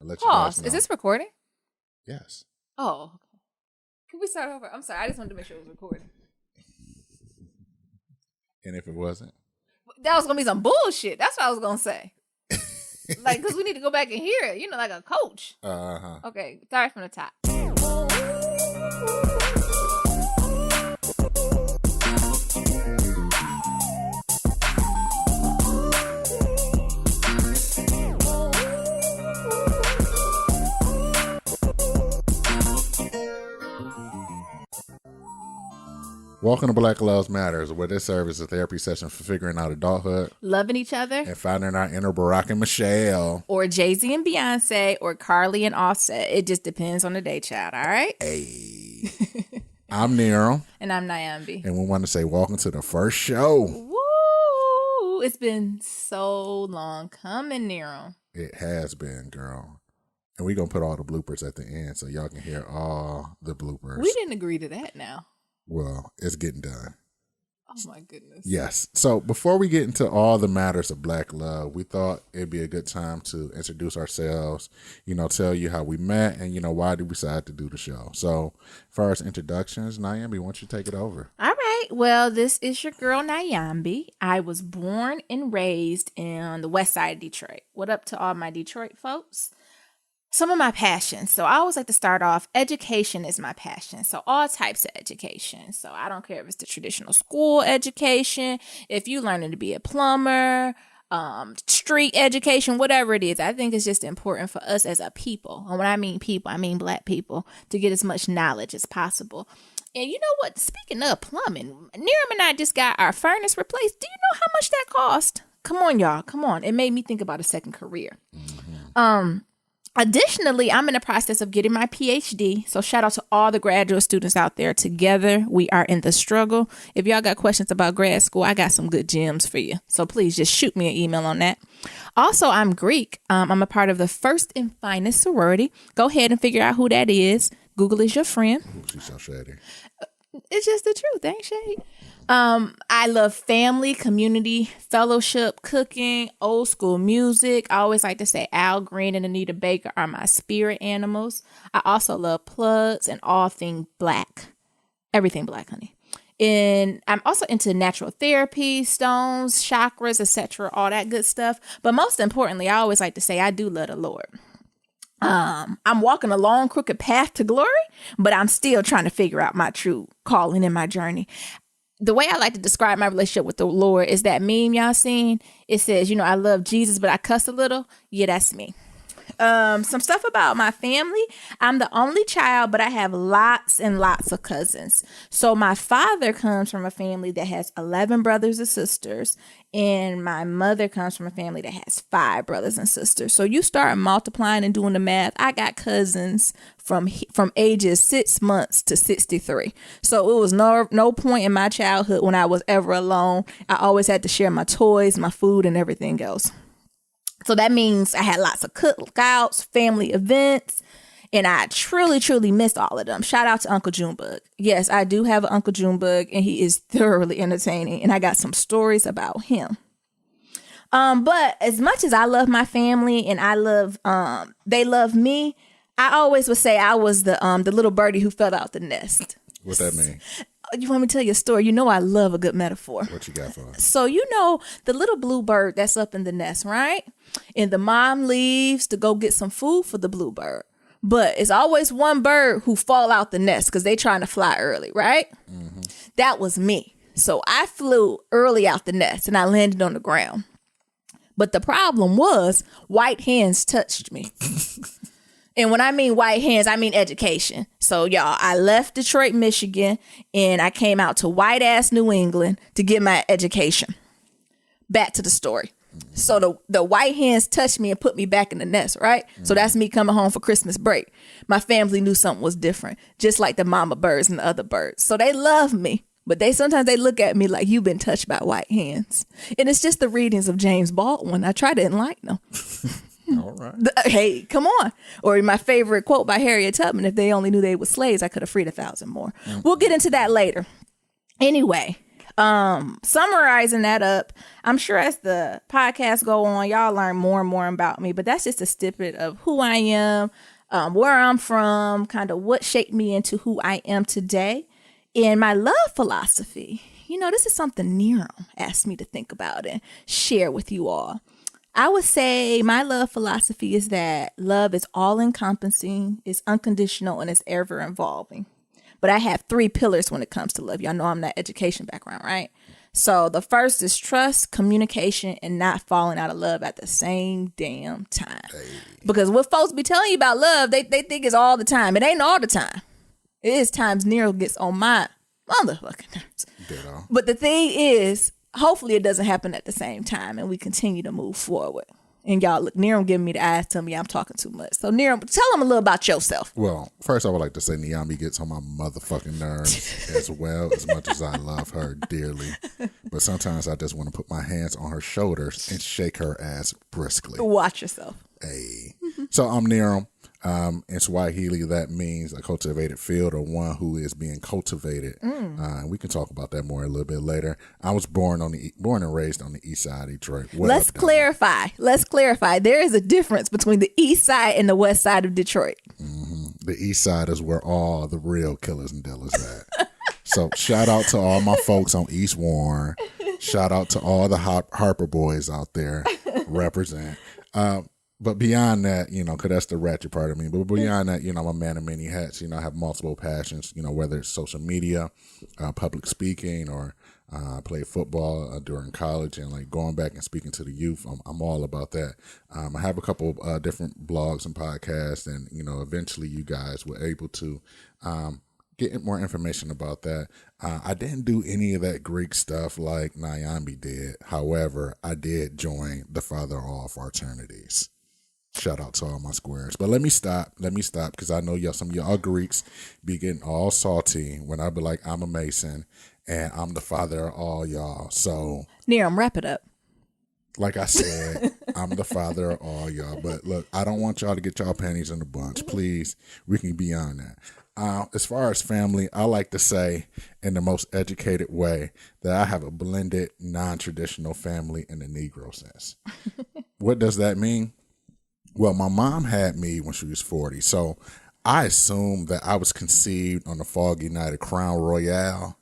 let you guys Pause. know. Is this recording? Yes. Oh, okay. Can we start over? I'm sorry. I just wanted to make sure it was recording. And if it wasn't? That was going to be some bullshit. That's what I was going to say. Like, because we need to go back and hear it. You know, like a coach. Uh-huh. Okay. Start from the top. Welcome to Black Lives Matters, where this serves as a therapy session for figuring out adulthood, loving each other, and finding our inner Barack and Michelle. Or Jay-z and Beyonce, or Cardi and Offset. It just depends on the day, child, all right? Hey. I'm Niram. And I'm Niambi. And we want to say welcome to the first show. Woo! It's been so long coming, Niram. It has been, girl. And we're going to put all the bloopers at the end so y'all can hear all the bloopers. We didn't agree to that now. Well, it's getting done. Oh, my goodness. Yes. So before we get into all the matters of Black love, we thought it'd be a good time to introduce ourselves, tell you how we met and, why did we decide to do the show. So first introductions, Niambi, why don't you take it over? All right. Well, this is your girl, Niambi. I was born and raised in the west side of Detroit. What up to all my Detroit folks? Some of my passions. So I always like to start off, education is my passion. So all types of education. So I don't care if it's the traditional school education, if you learning to be a plumber, street education, whatever it is. I think it's just important for us as a people. And when I mean people, I mean Black people, to get as much knowledge as possible. And you know what? Speaking of plumbing, Niram and I just got our furnace replaced. Do you know how much that cost? Come on, y'all. Come on. It made me think about a second career. Mm-hmm. Additionally, I'm in the process of getting my PhD. So shout out to all the graduate students out there. Together, we are in the struggle. If y'all got questions about grad school, I got some good gems for you. So please just shoot me an email on that. Also, I'm Greek. I'm a part of the First and Finest sorority. Go ahead and figure out who that is. Google is your friend. She's so shady. It's just the truth. Ain't shade. I love family, community, fellowship, cooking, old school music. I always like to say Al Green and Anita Baker are my spirit animals. I also love plugs and all things Black. Everything Black, honey. And I'm also into natural therapy, stones, chakras, etc., all that good stuff. But most importantly, I always like to say I do love the Lord. I'm walking a long, crooked path to glory, but I'm still trying to figure out my true calling in my journey. The way I like to describe my relationship with the Lord is that meme y'all seen. It says, I love Jesus, but I cuss a little. Yeah, that's me. Some stuff about my family. I'm the only child, but I have lots and lots of cousins. So my father comes from a family that has 11 brothers and sisters, and my mother comes from a family that has 5 brothers and sisters. So you start multiplying and doing the math. I got cousins from ages 6 months to 63. So it was no point in my childhood when I was ever alone. I always had to share my toys, my food, and everything else. So that means I had lots of cookouts, family events, and I truly, truly missed all of them. Shout out to Uncle Junebug. Yes, I do have an Uncle Junebug, and he is thoroughly entertaining, and I got some stories about him. But as much as I love my family and I love, they love me, I always would say I was the little birdie who fell out the nest. What that mean? You want me to tell you a story? I love a good metaphor. What you got for us? So the little blue bird that's up in the nest, right? And the mom leaves to go get some food for the blue bird. But it's always one bird who fall out the nest because they trying to fly early, right? Mm-hmm. That was me. So I flew early out the nest and I landed on the ground. But the problem was white hands touched me. And when I mean white hands, I mean education. So, y'all, I left Detroit, Michigan, and I came out to white-ass New England to get my education. Back to the story. So the white hands touched me and put me back in the nest, right? Mm-hmm. So that's me coming home for Christmas break. My family knew something was different, just like the mama birds and the other birds. So they love me, but sometimes they look at me like you've been touched by white hands. And it's just the readings of James Baldwin. I try to enlighten them. All right. Hey, come on. Or my favorite quote by Harriet Tubman, if they only knew they were slaves, I could have freed 1,000 more. Mm-hmm. We'll get into that later. Anyway, Summarizing that up, I'm sure as the podcast go on, y'all learn more and more about me, but that's just a snippet of who I am, where I'm from, kind of what shaped me into who I am today. And my love philosophy, this is something Niram asked me to think about and share with you all. I would say my love philosophy is that love is all-encompassing, it's unconditional, and it's ever-evolving. But I have 3 pillars when it comes to love. Y'all know I'm that education background, right? So the first is trust, communication, and not falling out of love at the same damn time. Hey. Because what folks be telling you about love, they think it's all the time. It ain't all the time. It is times Nero gets on my motherfucking nerves. Ditto. But the thing is, hopefully it doesn't happen at the same time and we continue to move forward. And y'all, look, Niram giving me the eyes, telling me I'm talking too much. So Niram, tell them a little about yourself. Well, first I would like to say Niambi gets on my motherfucking nerves as well, as much as I love her dearly. But sometimes I just want to put my hands on her shoulders and shake her ass briskly. Watch yourself. Hey. So I'm Niram. In Swahili, that means a cultivated field or one who is being cultivated. We can talk about that more a little bit later. I was born and raised on the east side of Detroit. Let's clarify. There is a difference between the east side and the west side of Detroit. Mm-hmm. The east side is where all the real killers and dealers at. So shout out to all my folks on East Warren. Shout out to all the Harper boys out there. Represent. But beyond that, because that's the ratchet part of me. But beyond that, I'm a man of many hats. I have multiple passions, whether it's social media, public speaking, or play football during college and like going back and speaking to the youth. I'm all about that. I have a couple different blogs and podcasts, and, eventually you guys were able to get more information about that. I didn't do any of that Greek stuff like Niambi did. However, I did join the father of all fraternities. Shout out to all my squares. But let me stop because I know some of y'all Greeks be getting all salty when I be like, I'm a Mason and I'm the father of all y'all. So Niram, wrap it up. Like I said, I'm the father of all y'all. But look, I don't want y'all to get y'all panties in a bunch. Please, we can be on that. As far as family, I like to say in the most educated way that I have a blended, non-traditional family in the Negro sense. What does that mean? Well, my mom had me when she was 40, so I assumed that I was conceived on the foggy night of Crown Royale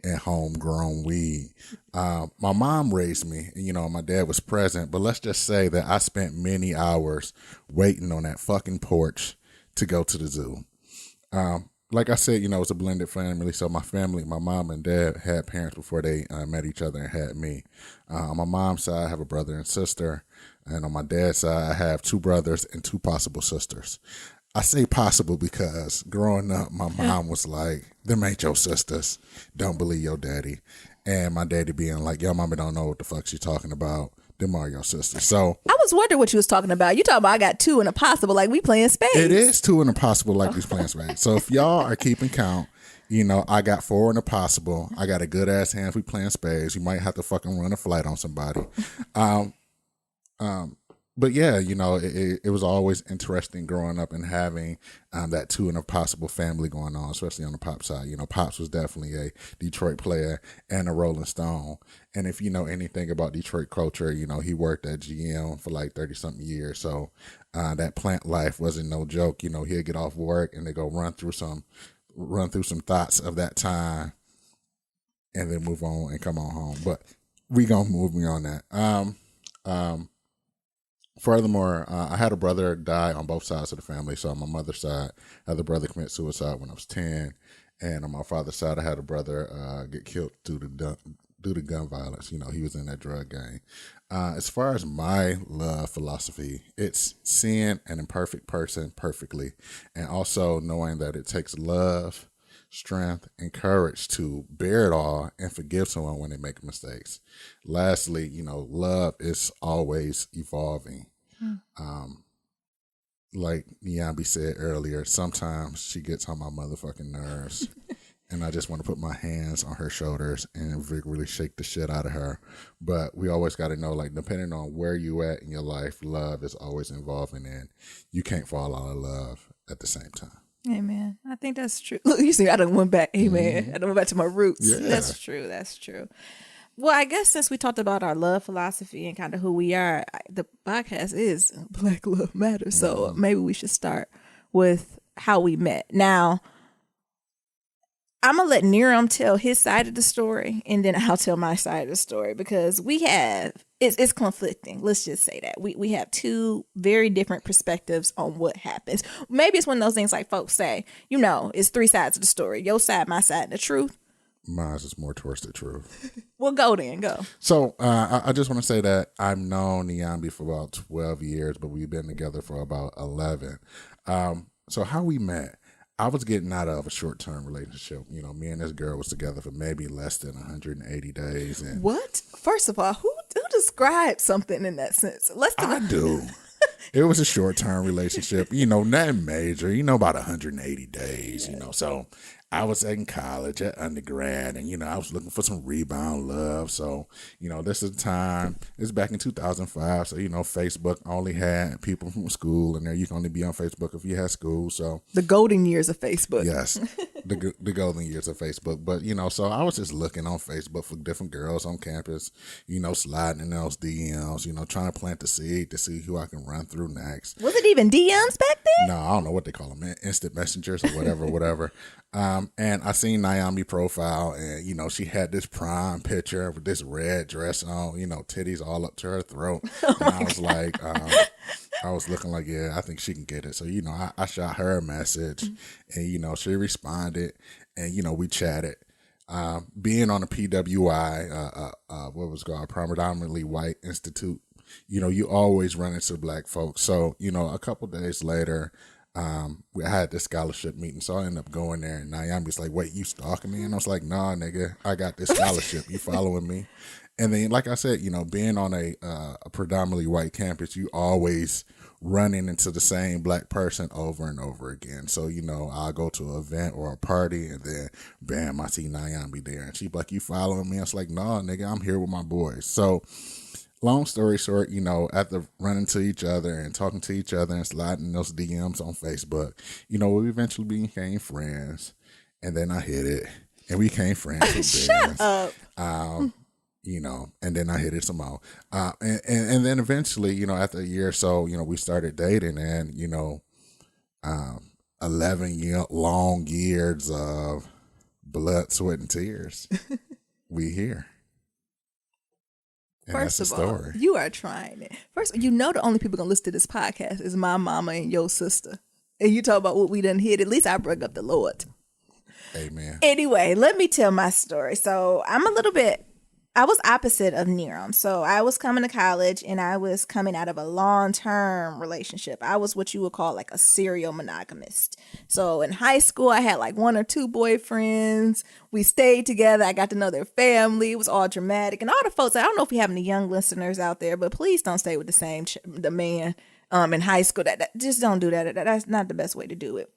and homegrown weed. My mom raised me, and, my dad was present, but let's just say that I spent many hours waiting on that fucking porch to go to the zoo. Like I said, it's a blended family, so my family, my mom and dad had parents before they met each other and had me. On my mom's side, I have a brother and sister. And on my dad's side, I have 2 brothers and 2 possible sisters. I say possible because growing up, my mom was like, them ain't your sisters. Don't believe your daddy. And my daddy being like, your mama don't know what the fuck she's talking about. Them are your sisters. So I was wondering what you was talking about. You talking about I got 2 and a possible like we playing spades. It is 2 and a possible like we playing spades. So if y'all are keeping count, I got 4 and a possible. I got a good ass hand if we playing spades. You might have to fucking run a flight on somebody. But yeah, it was always interesting growing up and having that 2 and a possible family going on, especially on the pop side. Pops was definitely a Detroit player and a Rolling Stone. And if you know anything about Detroit culture, he worked at GM for like 30-something years. So that plant life wasn't no joke. He'd get off work and they go run through some thoughts of that time and then move on and come on home. But we gonna move beyond that. Furthermore, I had a brother die on both sides of the family. So on my mother's side, I had a brother commit suicide when I was 10. And on my father's side, I had a brother get killed due to gun violence. He was in that drug gang. As far as my love philosophy, it's seeing an imperfect person perfectly. And also knowing that it takes love, strength, and courage to bear it all and forgive someone when they make mistakes. Lastly, love is always evolving. Like Niambi said earlier, sometimes she gets on my motherfucking nerves and I just want to put my hands on her shoulders and really shake the shit out of her. But we always got to know, like, depending on where you at in your life, love is always evolving and you can't fall out of love at the same time. Amen. I think that's true. Look, you see, I done went back. Amen. I done went back to my roots. Yeah. That's true. That's true. Well, I guess since we talked about our love philosophy and kind of who we are, the podcast is Black Love Matters. So maybe we should start with how we met. Now, I'm going to let Niram tell his side of the story, and then I'll tell my side of the story, because we have, it's conflicting. Let's just say that. We have two very different perspectives on what happens. Maybe it's one of those things like folks say, you know, it's three sides of the story. Your side, my side, and the truth. Mine is more towards the truth. Well, go then, go. So I just want to say that I've known Niambi for about 12 years, but we've been together for about 11. So how we met, I was getting out of a short-term relationship. You know, me and this girl was together for maybe less than 180 days. And what? First of all, who describes something in that sense? I do. It was a short-term relationship, you know, nothing major, you know, about 180 days, you know. So I was in college at undergrad, and, you know, I was looking for some rebound love. So, you know, this is the time. It's back in 2005. So, you know, Facebook only had people from school, and there you can only be on Facebook if you had school. So the golden years of Facebook. Yes, the golden years of Facebook. But, you know, so I was just looking on Facebook for different girls on campus, you know, sliding in those DMs, you know, trying to plant the seed to see who I can run through next. Was it even DMs back then? No, I don't know what they call them, instant messengers or whatever. And I seen Niambi profile, and, you know, she had this prime picture with this red dress on, you know, titties all up to her throat. And I was like, I was looking like, yeah, I think she can get it. So, you know, I shot her a message, and, you know, she responded, and, you know, we chatted. Being on a PWI, what was it called, predominantly white institute, you know, you always run into black folks. So, you know, a couple days later, we had this scholarship meeting, so I ended up going there, and Niambi's like, wait, you stalking me? And I was like, nah, nigga, I got this scholarship. You following me? And then, like I said, you know, being on a predominantly white campus, you always running into the same black person over and over again. So, you know, I'll go to an event or a party, and then, bam, I see Niambi there. And she's like, you following me? I was like, nah, nigga, I'm here with my boys. So, long story short, you know, after running to each other and talking to each other and sliding those DMs on Facebook, you know, we eventually became friends. And then I hit it, and we became friends with Shut up. You know, and then I hit it some more. And then eventually, you know, after a year or so, you know, we started dating, and, you know, 11 long years of blood, sweat, and tears. We here. And First that's of the all, story. you are trying it. First, you know the only people gonna listen to this podcast is my mama and your sister. And you talk about what we done hit. At least I bring up the Lord. Amen. Anyway, let me tell my story. So I was opposite of Niram. So I was coming to college, and I was coming out of a long-term relationship. I was what you would call like a serial monogamist. So in high school, I had like one or two boyfriends. We stayed together. I got to know their family. It was all dramatic. And all the folks, I don't know if we have any young listeners out there, but please don't stay with the man in high school. That just don't do that. That's not the best way to do it.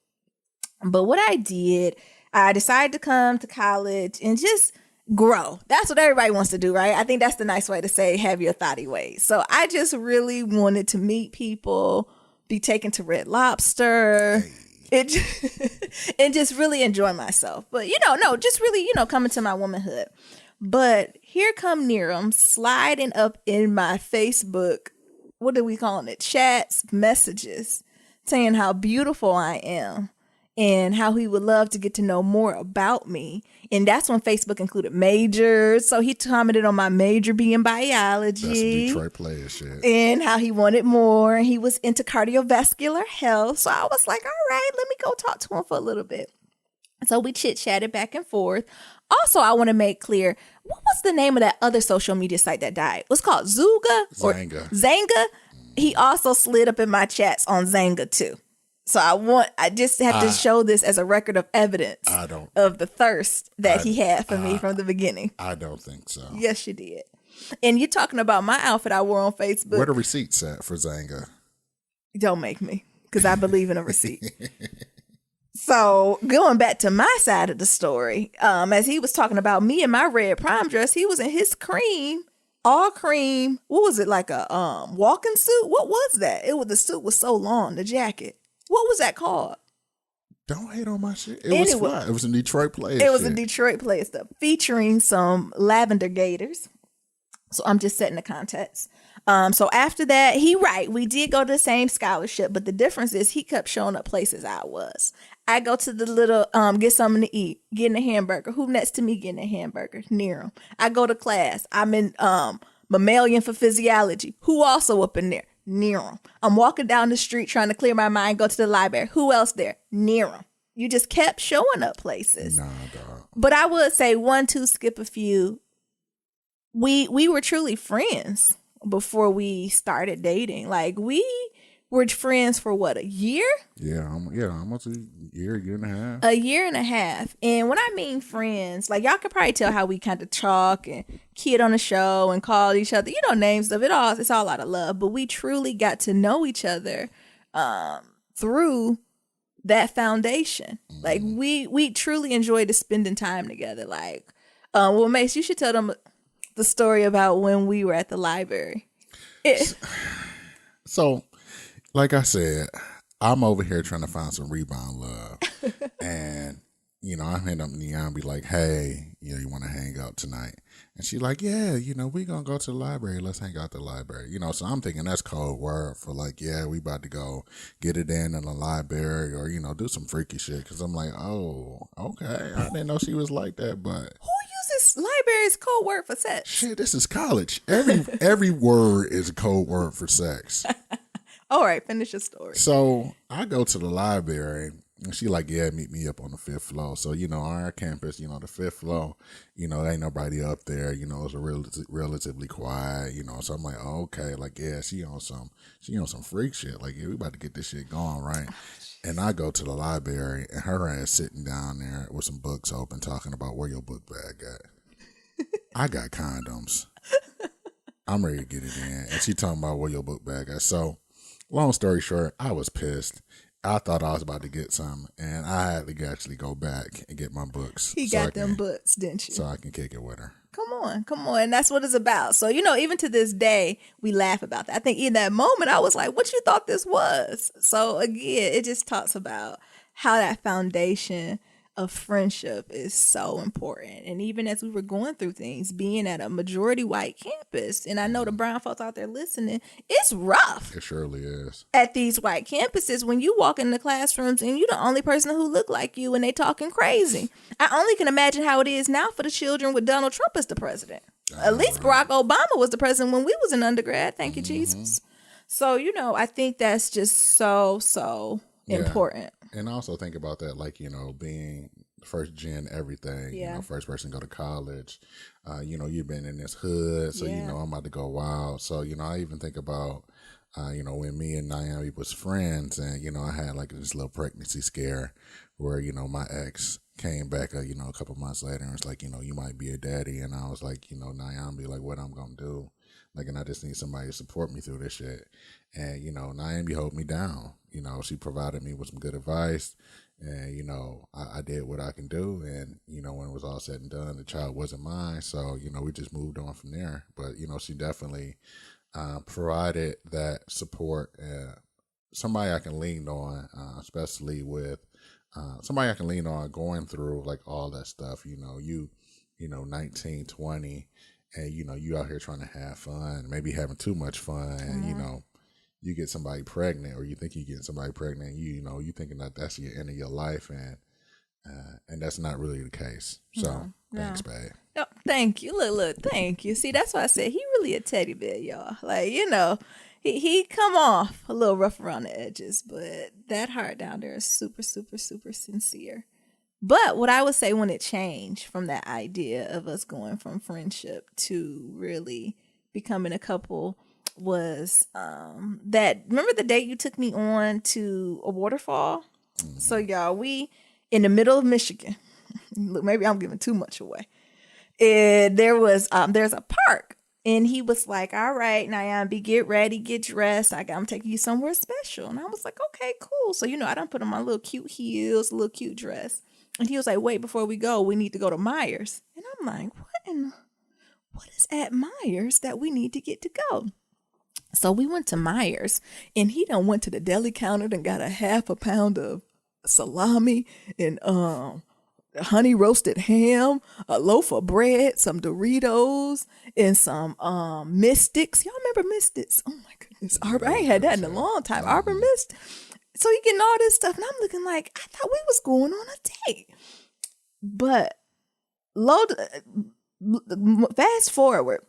But what I did, I decided to come to college and just grow. That's what everybody wants to do, right? I think that's the nice way to say have your thotty ways. So I just really wanted to meet people, be taken to Red Lobster, and just really enjoy myself. But, just really, coming to my womanhood. But here come Niram sliding up in my Facebook, what are we calling it? Chats, messages, saying how beautiful I am and how he would love to get to know more about me. And that's when Facebook included majors. So he commented on my major being biology. That's some Detroit player shit. And how he wanted more. And he was into cardiovascular health. So I was like, all right, let me go talk to him for a little bit. So we chit-chatted back and forth. Also, I want to make clear, what was the name of that other social media site that died? What's called Zuga? Or Zanga? He also slid up in my chats on Zanga too. So I just have to show this as a record of evidence of the thirst that he had for me from the beginning. I don't think so. Yes, you did. And you're talking about my outfit I wore on Facebook. Where the receipts at for Zanga? Don't make me, because I believe in a receipt. So going back to my side of the story, as he was talking about me in my red prom dress, he was in his cream, all cream. What was it, like a walking suit? What was that? The suit was so long, the jacket. What was that called? Don't hate on my shit. It was Anyway, fun. It was a Detroit play. It was a Detroit play stuff featuring some lavender gators. So I'm just setting the context. So after that, we did go to the same scholarship, but the difference is he kept showing up places I was. I go to the little get something to eat, getting a hamburger. Who next to me getting a hamburger? Niram. I go to class. I'm in mammalian for physiology. Who also up in there? Niram. I'm walking down the street trying to clear my mind, go to the library. Who else there? Niram. You just kept showing up places. Nah, dog. But I would say 1, 2, skip a few. We were truly friends before we started dating. Like, we were friends for what, a year? Yeah, almost a year and a half. A year and a half. And when I mean friends, like, y'all could probably tell how we kind of talk and kid on the show and call each other, names of it all. It's all out of love. But we truly got to know each other through that foundation. Like, we truly enjoyed spending time together. Like, well, Mace, you should tell them the story about when we were at the library. So, like I said, I'm over here trying to find some rebound love. And, I hit up Niambi like, hey, you want to hang out tonight? And she like, yeah, we going to go to the library. Let's hang out at the library. So I'm thinking that's code word for like, yeah, we about to go get it in the library or, do some freaky shit. Because I'm like, oh, okay. I didn't know she was like that, but... Who uses library as code word for sex? Shit, this is college. Every word is a code word for sex. All right, finish your story. So I go to the library, and she like, yeah, meet me up on the 5th floor. So, on our campus, the 5th floor, ain't nobody up there. It's a relatively quiet, So I'm like, oh, okay, like, yeah, she on some freak shit. Like, yeah, we about to get this shit going, right? And I go to the library, and her ass sitting down there with some books open, talking about where your book bag at. I got condoms. I'm ready to get it in, and she talking about where your book bag at. So, long story short, I was pissed. I thought I was about to get some, and I had to actually go back and get my books. He got them books, didn't you? So I can kick it with her. Come on. That's what it's about. So, even to this day, we laugh about that. I think in that moment, I was like, what you thought this was? So, again, it just talks about how that foundation of friendship is so important. And even as we were going through things, being at a majority white campus, and I know the brown folks out there listening, it's rough. It surely is. At these white campuses, when you walk in the classrooms and you're the only person who look like you and they talking crazy. I only can imagine how it is now for the children with Donald Trump as the president. At least Barack Obama was the president when we was in undergrad. Thank you, Jesus. So, I think that's just so important. And also think about that, like, being first gen everything, first person to go to college, you've been in this hood, so, I'm about to go wild. So, I even think about, when me and Niambi was friends and, I had like this little pregnancy scare where, my ex came back, a couple months later and was like, you might be a daddy. And I was like, Niambi, like what I'm going to do. Like, and I just need somebody to support me through this shit. And, Niambi held me down. She provided me with some good advice. And, I did what I can do. And, when it was all said and done, the child wasn't mine. So, we just moved on from there. But, she definitely provided that support. Somebody I can lean on, especially with somebody I can lean on going through, like, all that stuff. 19, 20. And, you out here trying to have fun, maybe having too much fun. And, you get somebody pregnant or you think you're getting somebody pregnant, you thinking that that's the end of your life. And that's not really the case. So thanks, babe. No, thank you. Look, thank you. See, that's why I said he really a teddy bear, y'all. Like, he come off a little rough around the edges, but that heart down there is super, super, super sincere. But what I would say when it changed from that idea of us going from friendship to really becoming a couple was that, remember the date you took me on to a waterfall? Mm-hmm. So y'all, we in the middle of Michigan. Look, maybe I'm giving too much away. And there's a park. And he was like, all right, Niambi, get ready, get dressed. I'm taking you somewhere special. And I was like, okay, cool. So, I done put on my little cute heels, a little cute dress. And he was like, wait, before we go, we need to go to Myers. And I'm like, what is at Myers that we need to get to go? So we went to Myers, and he done went to the deli counter and got a half a pound of salami and honey roasted ham, a loaf of bread, some Doritos, and some Mystics. Y'all remember Mystics? Oh my goodness. Arbor, I ain't had that in a long time. Arbor Mist. So you getting all this stuff, and I'm looking like, I thought we was going on a date. But fast forward,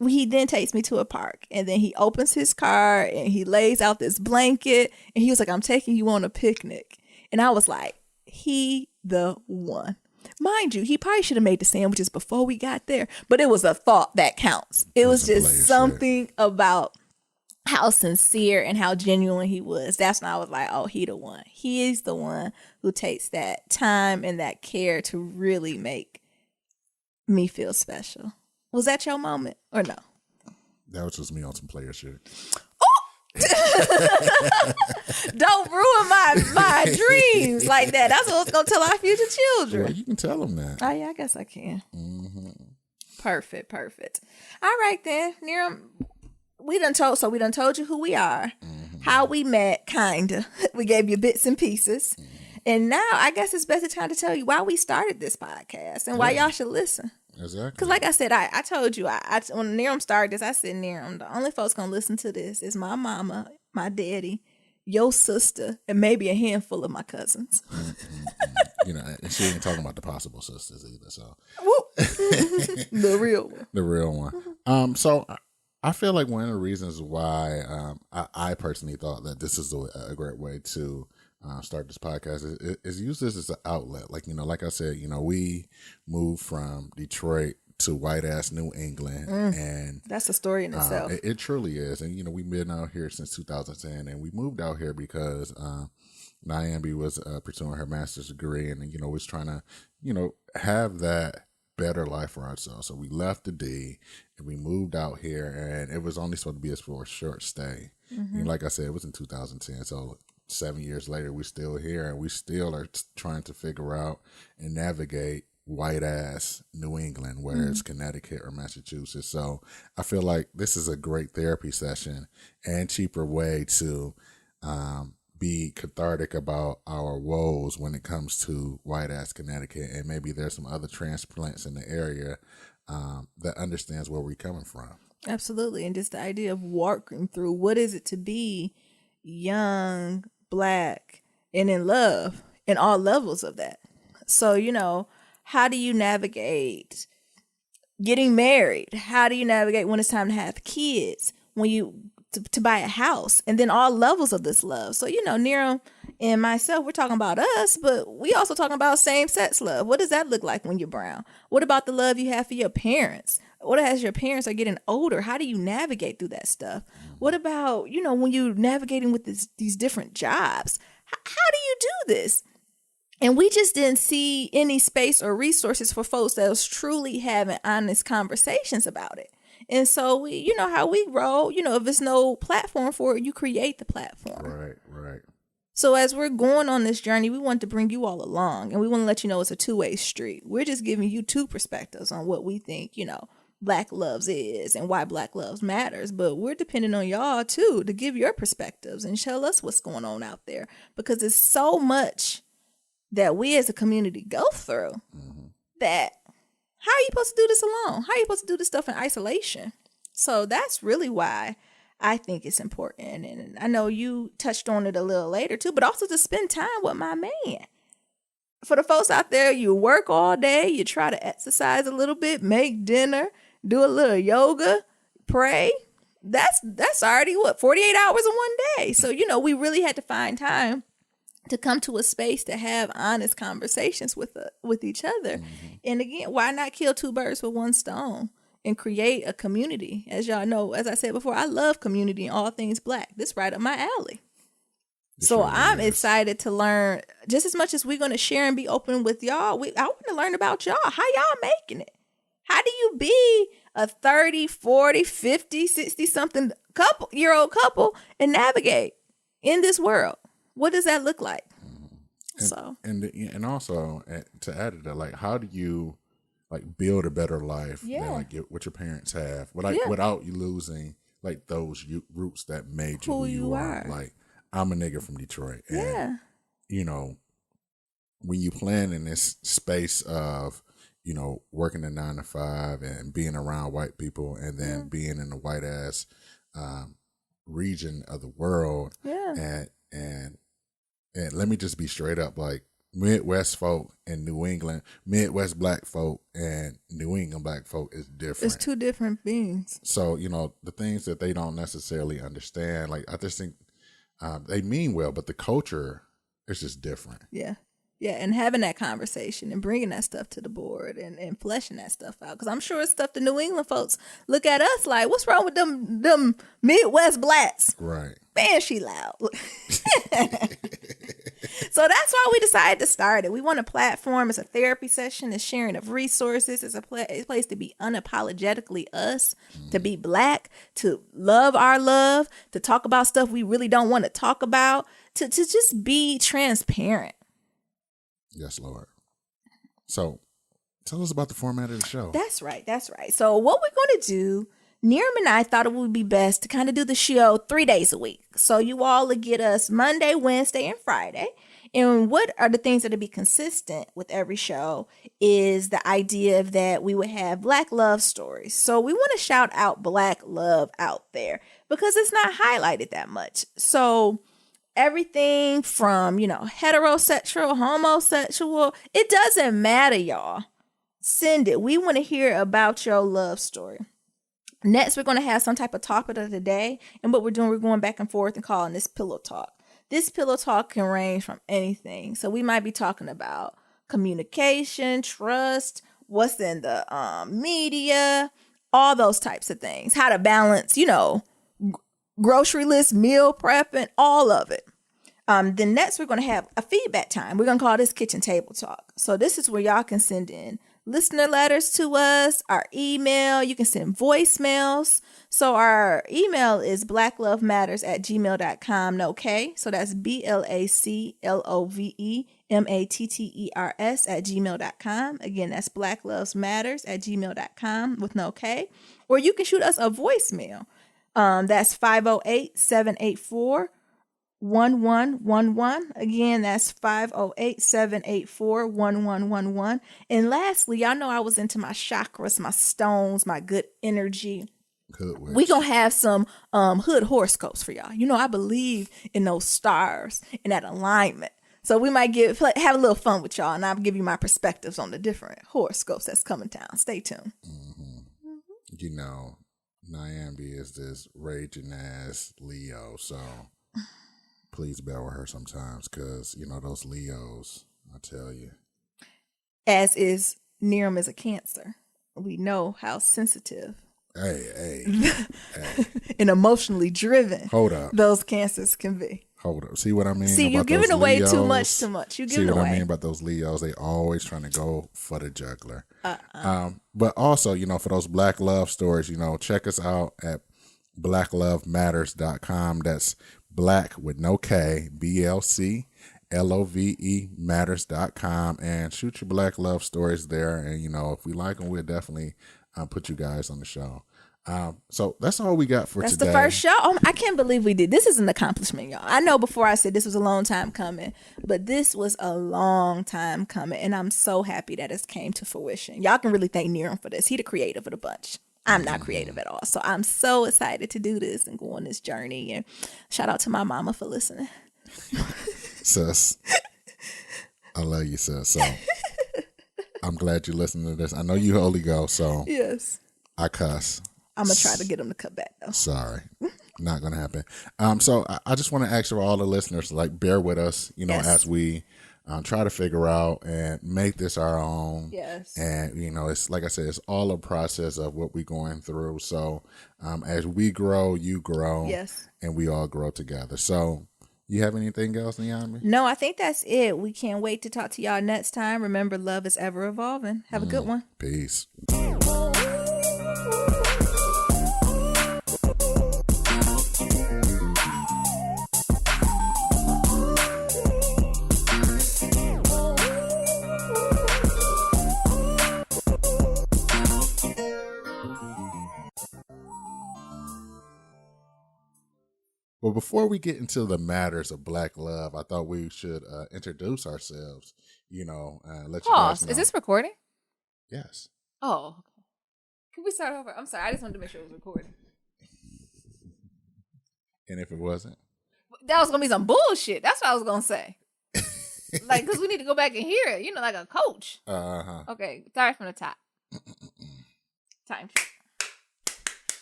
he then takes me to a park, and then he opens his car and he lays out this blanket, and he was like, I'm taking you on a picnic. And I was like, he the one. Mind you, he probably should have made the sandwiches before we got there, but it was a thought that counts. It was just something about how sincere and how genuine he was. That's when I was like, oh, he the one. He is the one who takes that time and that care to really make me feel special. Was that your moment or no? That was just me on some player shit. Don't ruin my dreams like that. That's what I was going to tell our future children. Well, you can tell them that. Oh, yeah, I guess I can. Mm-hmm. Perfect. All right, then. Niram, we done told you who we are, how we met, kinda. We gave you bits and pieces. And now I guess it's better time to tell you why we started this podcast and why y'all should listen. Exactly. Because like I said, I told you, when Niram started this, I said, Niram, the only folks going to listen to this is my mama, my daddy, your sister, and maybe a handful of my cousins. And she ain't talking about the possible sisters either. So The real one. The real one. So I feel like one of the reasons why I personally thought that this is a great way to start this podcast is use this as an outlet. Like I said, we moved from Detroit to white ass New England, and that's a story in itself. It truly is. And we've been out here since 2010, and we moved out here because Niambi was pursuing her master's degree, and was trying to have that better life for ourselves. So we left the D and we moved out here, and it was only supposed to be for a short stay. And like I said, it was in 2010. So 7 years later, we're still here, and we still are trying to figure out and navigate white ass New England, where it's Connecticut or Massachusetts. So I feel like this is a great therapy session and cheaper way to be cathartic about our woes when it comes to white ass Connecticut, and maybe there's some other transplants in the area that understands where we're coming from. Absolutely. And just the idea of walking through what is it to be young, Black, and in love, in all levels of that. So, how do you navigate getting married? How do you navigate when it's time to have kids? When you to buy a house, and then all levels of this love. So, Niram and myself, we're talking about us, but we also talking about same-sex love. What does that look like when you're brown? What about the love you have for your parents? What as your parents are getting older? How do you navigate through that stuff? What about, when you're navigating with these different jobs? How do you do this? And we just didn't see any space or resources for folks that was truly having honest conversations about it. And so we, how we roll, if there's no platform for it, you create the platform. Right. So as we're going on this journey, we want to bring you all along, and we want to let you know it's a two-way street. We're just giving you two perspectives on what we think, Black loves is and why Black loves matters. But we're depending on y'all too to give your perspectives and tell us what's going on out there, because it's so much that we as a community go through that how are you supposed to do this alone? How are you supposed to do this stuff in isolation? So that's really why I think it's important. And I know you touched on it a little later too, but also to spend time with my man. For the folks out there, you work all day, you try to exercise a little bit, make dinner, do a little yoga, pray. That's already 48 hours in one day. So, we really had to find time to come to a space to have honest conversations with each other. And again, why not kill two birds with one stone and create a community? As y'all know, as I said before, I love community and all things Black. This right up my alley. So I'm excited to learn just as much as we're going to share and be open with y'all. I want to learn about y'all. How y'all making it? How do you be a 30, 40, 50, 60 something year-old couple and navigate in this world? What does that look like? And also to add to that, like, how do you build a better life than what your parents have without you losing those roots that made you who you are? Like, I'm a nigga from Detroit, and when you plan in this space of, working a 9 to 5 and being around white people and then being in the white ass region of the world, and let me just be straight up, like Midwest folk and New England, Midwest black folk and New England black folk is different. It's two different beings. So, the things that they don't necessarily understand, like I just think they mean well, but the culture is just different. Yeah. Yeah, and having that conversation and bringing that stuff to the board and fleshing that stuff out. Because I'm sure it's stuff the New England folks look at us like, what's wrong with them Midwest blacks? Right. Man, she loud. So that's why we decided to start it. We want a platform. It's a therapy session. It's sharing of resources. It's a place to be unapologetically us, to be black, to love our love, to talk about stuff we really don't want to talk about, to just be transparent. Yes, Lord. So tell us about the format of the show. That's right. So what we're going to do, Niram and I thought it would be best to kind of do the show 3 days a week. So you all will get us Monday, Wednesday, and Friday. And what are the things that will be consistent with every show is the idea of that we would have Black love stories. So we want to shout out Black love out there because it's not highlighted that much. So everything from, heterosexual, homosexual, it doesn't matter, y'all. Send it. We want to hear about your love story. Next, we're going to have some type of topic of the day. And what we're doing, we're going back and forth and calling this pillow talk. This pillow talk can range from anything. So we might be talking about communication, trust, what's in the media, all those types of things. How to balance, grocery list, meal prepping, all of it. Then next, we're going to have a feedback time. We're going to call this kitchen table talk. So this is where y'all can send in listener letters to us, our email. You can send voicemails. So our email is blacklovematters@gmail.com. Okay. So that's BLACLOVEMATTERS@gmail.com. Again, that's blacklovematters@gmail.com with no K. Or you can shoot us a voicemail. That's 508-784-1111. Again, that's 508-784-1111. And lastly, y'all know I was into my chakras, my stones, my good energy. We gonna have some hood horoscopes for y'all. I believe in those stars and that alignment. So we might have a little fun with y'all, and I'll give you my perspectives on the different horoscopes that's coming down. Stay tuned. Niambi is this raging ass Leo, so please bear with her sometimes, because those Leos, I tell you. As is Niram is a Cancer. We know how sensitive. Hey. And emotionally driven. Hold up. Those Cancers can be. Hold up. See what I mean? See, you're giving away Leos? Too much. You're giving away. See what I mean about those Leos? They always trying to go for the juggler. But also, for those Black love stories, check us out at blacklovematters.com. That's black with no K, BLCLOVE matters.com, and shoot your Black love stories there. And, if we like them, we'll definitely put you guys on the show. So that's all we got for today. That's the first show. Oh, I can't believe we did. This is an accomplishment, y'all. I know before I said this was a long time coming, but this was a long time coming, and I'm so happy that it came to fruition. Y'all can really thank Niram for this. He the creative of the bunch. I'm not creative at all. So I'm so excited to do this and go on this journey. And shout out to my mama for listening. Sis, I love you, sis. So I'm glad you're listening to this. I know you Holy Ghost, so yes, I cuss. I'm going to try to get them to cut back, though. Sorry. Not going to happen. So I just want to ask for all the listeners to bear with us, yes, as we try to figure out and make this our own. Yes. And, it's like I said, it's all a process of what we're going through. So as we grow, you grow. Yes. And we all grow together. So you have anything else, Niambi? No, I think that's it. We can't wait to talk to y'all next time. Remember, love is ever evolving. Have a good one. Peace. But before we get into the matters of Black love, I thought we should introduce ourselves. Let you Pause. guys know. Is this recording? Yes. Oh, okay. Can we start over? I'm sorry. I just wanted to make sure it was recording. And if it wasn't? That was going to be some bullshit. That's what I was going to say. Like, because we need to go back and hear it. Like a coach. Uh-huh. Okay. Start from the top. Time.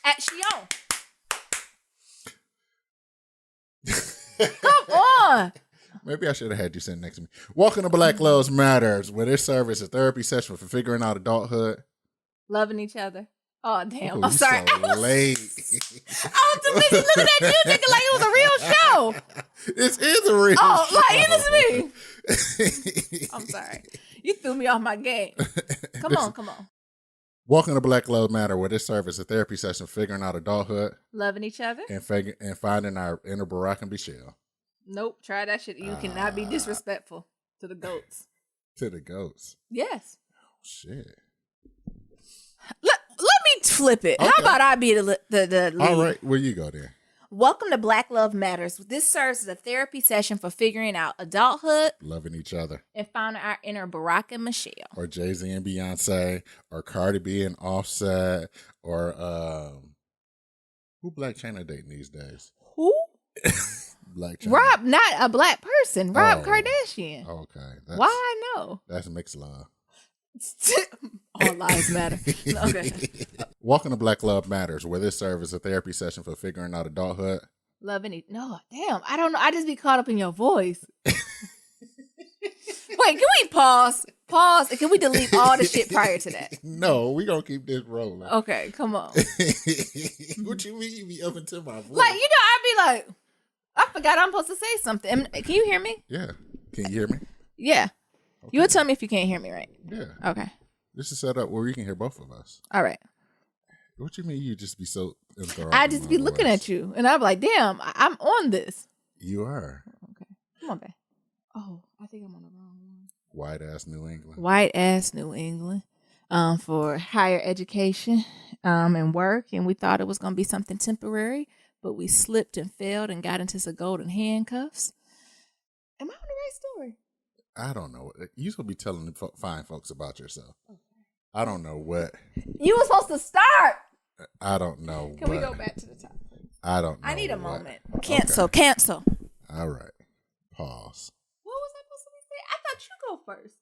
Action. Come on. Maybe I should have had you sitting next to me. Welcome to Black Lives Matters, where this serves as a therapy session for figuring out adulthood. Loving each other. Oh, damn. Ooh, I'm sorry. So late. I was too busy looking at you thinking like it was a real show. This is a real show. Like, it is me. I'm sorry. You threw me off my game. Come on. Welcome to Black Lives Matter, where this serves as a therapy session for figuring out adulthood. Loving each other. And finding our inner Barack and Michelle. Nope. Try that shit. You cannot be disrespectful to the goats. To the goats? Yes. Oh, shit. Let me flip it. Okay. How about I be the lead? All right. Where you go there? Welcome to Black Love Matters. This serves as a therapy session for figuring out adulthood, loving each other, and finding our inner Barack and Michelle. Or Jay-z and Beyonce, or Cardi B and Offset, or who Black China dating these days? Who? Black China. Rob, not a black person. Rob Kardashian. Okay. Why I know? That's mixed love. All lives matter. Okay. Welcome to Black Love Matters, where this serves as a therapy session for figuring out adulthood. Loving it. No, damn. I don't know. I just be caught up in your voice. Wait, can we pause? Pause. Can we delete all the shit prior to that? No, we gonna keep this rolling. Okay, come on. What you mean you be up into my voice? Like, I'd be like, I forgot I'm supposed to say something. Can you hear me? Yeah. Can you hear me? Yeah. Okay. You would tell me if you can't hear me, right? Yeah. Okay. This is set up where you can hear both of us. All right. What you mean you just be so enthralled? I just be looking at you, and I'm like, damn, I'm on this. You are. Okay. Come on, babe. Oh, I think I'm on the wrong one. White ass New England. White ass New England. For higher education and work, and we thought it was going to be something temporary, but we slipped and failed and got into some golden handcuffs. Am I on the right story? I don't know. You supposed to be telling the fine folks about yourself. Okay. I don't know what. You were supposed to start. I don't know. Can we go back to the top? I don't know. I need a moment. Cancel. All right. Pause. What was I supposed to say? I thought you go first.